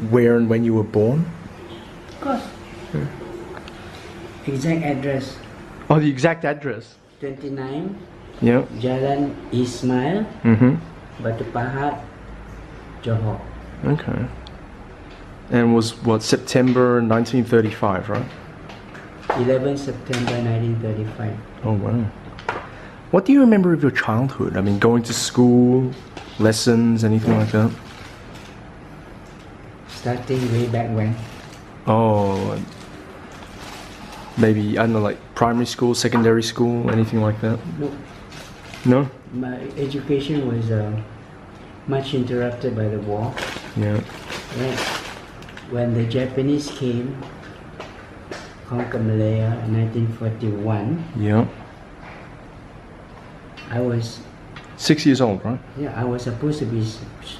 where and when you were born? Of course. Exact address. Oh, the exact address. 29 Yeah. Jalan Ismail, Mm-hmm. Batu Pahat, Johor. Okay. And was what, September 1935, right? 11 September 1935. Oh wow. What do you remember of your childhood? I mean, going to school, lessons, anything like that? Starting way back when. Oh, maybe, I don't know, like primary school, secondary school, anything like that? Look, No? my education was much interrupted by the war. Yeah. Right. When the Japanese came, conquered Malaya in 1941, Yeah. I was 6 years old, right? I was supposed to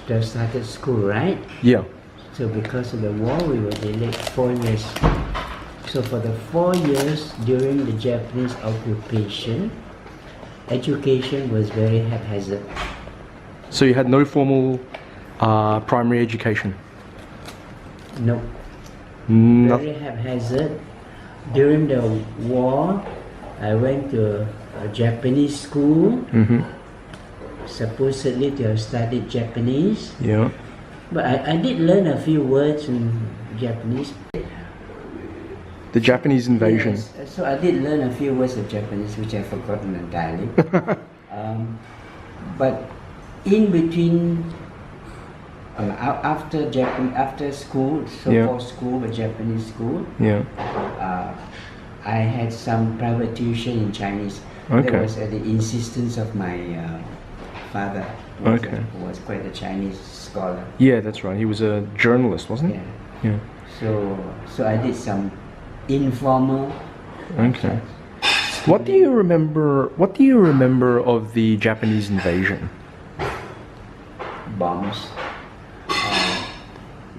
have started school, right? Yeah. So because of the war, we were delayed 4 years. So for the 4 years during the Japanese occupation, education was very haphazard. So you had no formal primary education? No, No. very haphazard. During the war, I went to a Japanese school, Mm-hmm. supposedly to have studied Japanese. Yeah. But I did learn a few words in Japanese. The Japanese invasion. Yes, so I did learn a few words of Japanese, which I've forgotten entirely. But in between, after school, so-called school, but Japanese school, Yeah. I had some private tuition in Chinese. Okay. That was at the insistence of my father, Okay. who was quite a Chinese scholar. Yeah, that's right. He was a journalist, wasn't he? Yeah. Yeah. So I did some informal. Okay. What do you remember? What do you remember of the Japanese invasion? Bombs.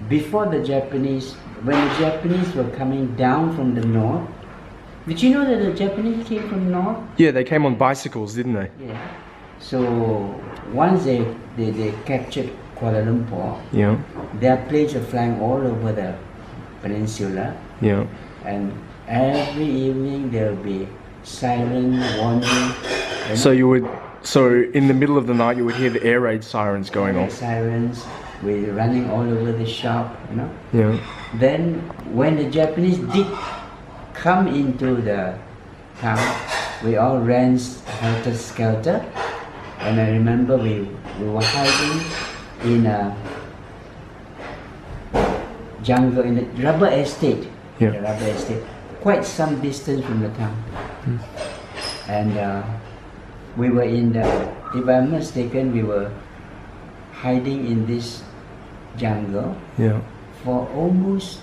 Before the Japanese, when the Japanese were coming down from the north, did you know that the Japanese came from north? Yeah, they came on bicycles, didn't they? Yeah. So once they captured Kuala Lumpur, Yeah. their planes were flying all over the peninsula, Yeah. and every evening there will be siren warning. So in the middle of the night you would hear the air raid sirens going off. Sirens, we're running all over the shop, you know. Yeah. Then when the Japanese did come into the town, we all ran helter-skelter. And I remember we were hiding in a jungle, in the rubber estate. Yeah. The rubber estate, quite some distance from the town. And we were in the, if I'm not mistaken, we were hiding in this jungle Yeah. for almost,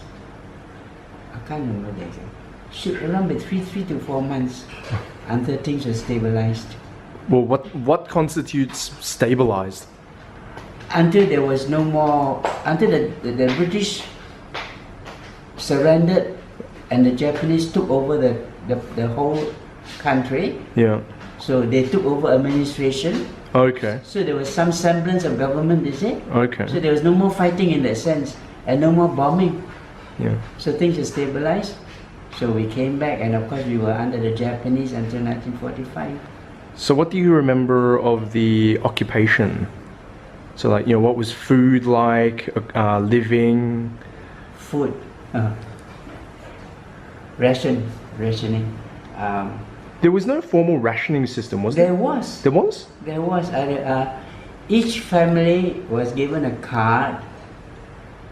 I can't remember the exact, should around by three to 4 months until things were stabilized. Well, what constitutes stabilized? Until there was no more, until the British surrendered and the Japanese took over the whole country. Yeah. So they took over administration. Okay. So there was some semblance of government, is it? Okay. So there was no more fighting in that sense and no more bombing. Yeah. So things were stabilized. So we came back, and of course we were under the Japanese until 1945. So what do you remember of the occupation? So like, you know, what was food like, living? Food, rationing. There was no formal rationing system, was there? There was. There was? There was. Each family was given a card,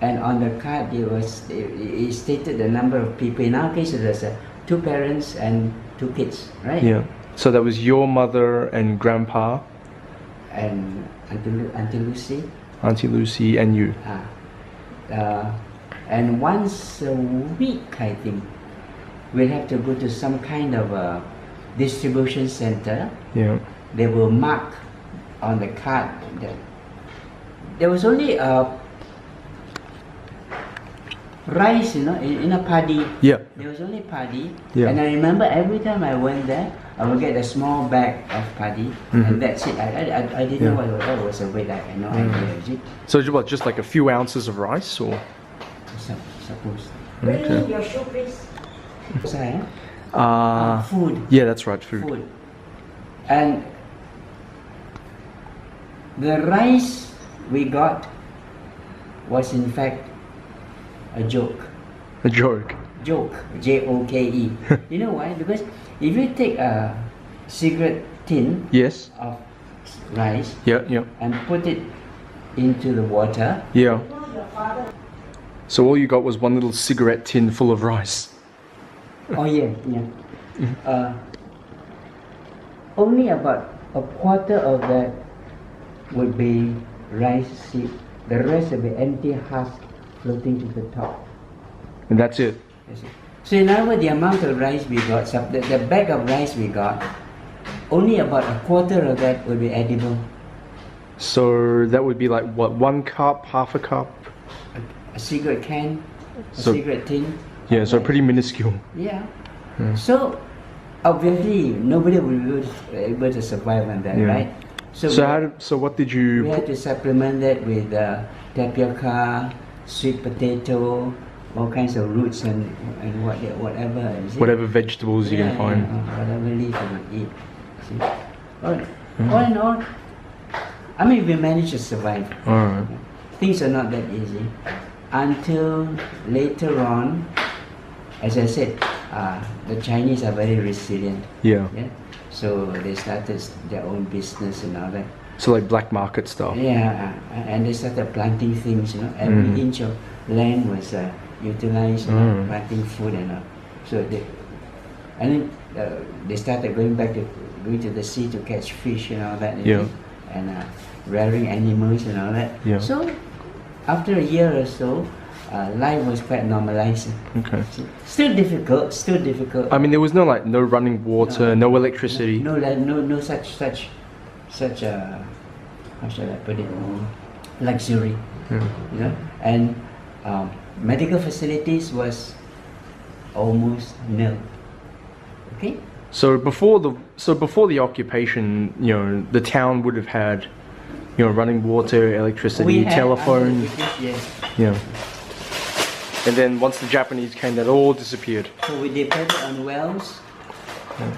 and on the card it stated the number of people. In our case, it was 2 parents and 2 kids, right? Yeah. So that was your mother and grandpa, And Auntie Lucy. Auntie Lucy, and you. And once a week, I think, we'll have to go to some kind of a distribution center. Yeah. They will mark on the card that there was only rice, you know, in a paddy. Yeah. There was only paddy. Yeah. And I remember every time I went there, I would get a small bag of paddy, and that's it. I didn't know what it was a weight. I had no idea. Is it? So what, just like a few ounces of rice, or? suppose. Bring Okay. in your shoe, please. Sorry, food. Yeah, that's right, food. Food. And the rice we got was in fact a joke. A joke. Joke. Joke. You know why? Because if you take a cigarette tin Yes. of rice Yeah, yeah, and put it into the water, yeah. No, your father. So all you got was one little cigarette tin full of rice. oh yeah, only about a quarter of that would be rice seed. The rest will be empty husk floating to the top. And that's it. That's it. So in other words, the amount of rice we got, the bag of rice we got, only about a quarter of that would be edible. So that would be like what, 1 cup, half a cup? A cigarette can, a So- cigarette tin. Yeah, so Right. pretty minuscule. Yeah. So obviously nobody will be able to survive on that, Yeah. right? So we- so what did you We had to supplement that with tapioca, sweet potato, all kinds of roots and whatever. You see? whatever vegetables you can find? Whatever leaf you would eat. See? All in all, I mean, we managed to survive. Alright. Things are not that easy until later on. As I said, the Chinese are very resilient. Yeah. Yeah, so they started their own business and all that. So like black market stuff. Yeah, and they started planting things. You know, every inch of land was utilized, you know, planting food and all. So they started going to the sea to catch fish and all that. Yeah. And rearing animals and all that. Yeah. So after a year or so, life was quite normalized. Okay. Still difficult. I mean, there was no like no running water, no electricity. No such how shall I put it? Luxury. You know, and medical facilities was almost nil. Okay. So before the occupation, you know, the town would have had, you know, running water, electricity, had telephone. yes. Yeah. And then once the Japanese came, that all disappeared. So we depended on wells,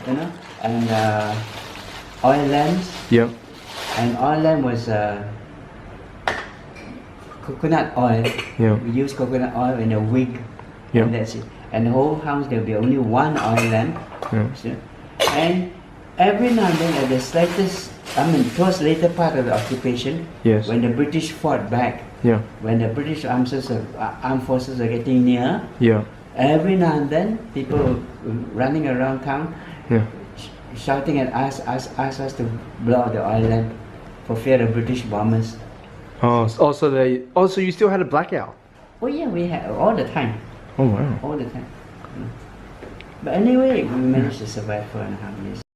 you know, and oil lamps. Yeah. And oil lamp was coconut oil. Yeah. We use coconut oil in a wig. Yeah. And that's it. And the whole house there will be only one oil lamp. Yeah. So, and every now and then at the slightest, towards later part of the occupation, Yes. when the British fought back, Yeah. when the British armed forces are getting near, Yeah. every now and then people were running around town Yeah. shouting at us us to blow out the oil lamp for fear of British bombers. So you still had a blackout. Oh yeah, we had all the time, Oh wow. all the time. But anyway, we managed to survive 4.5 years.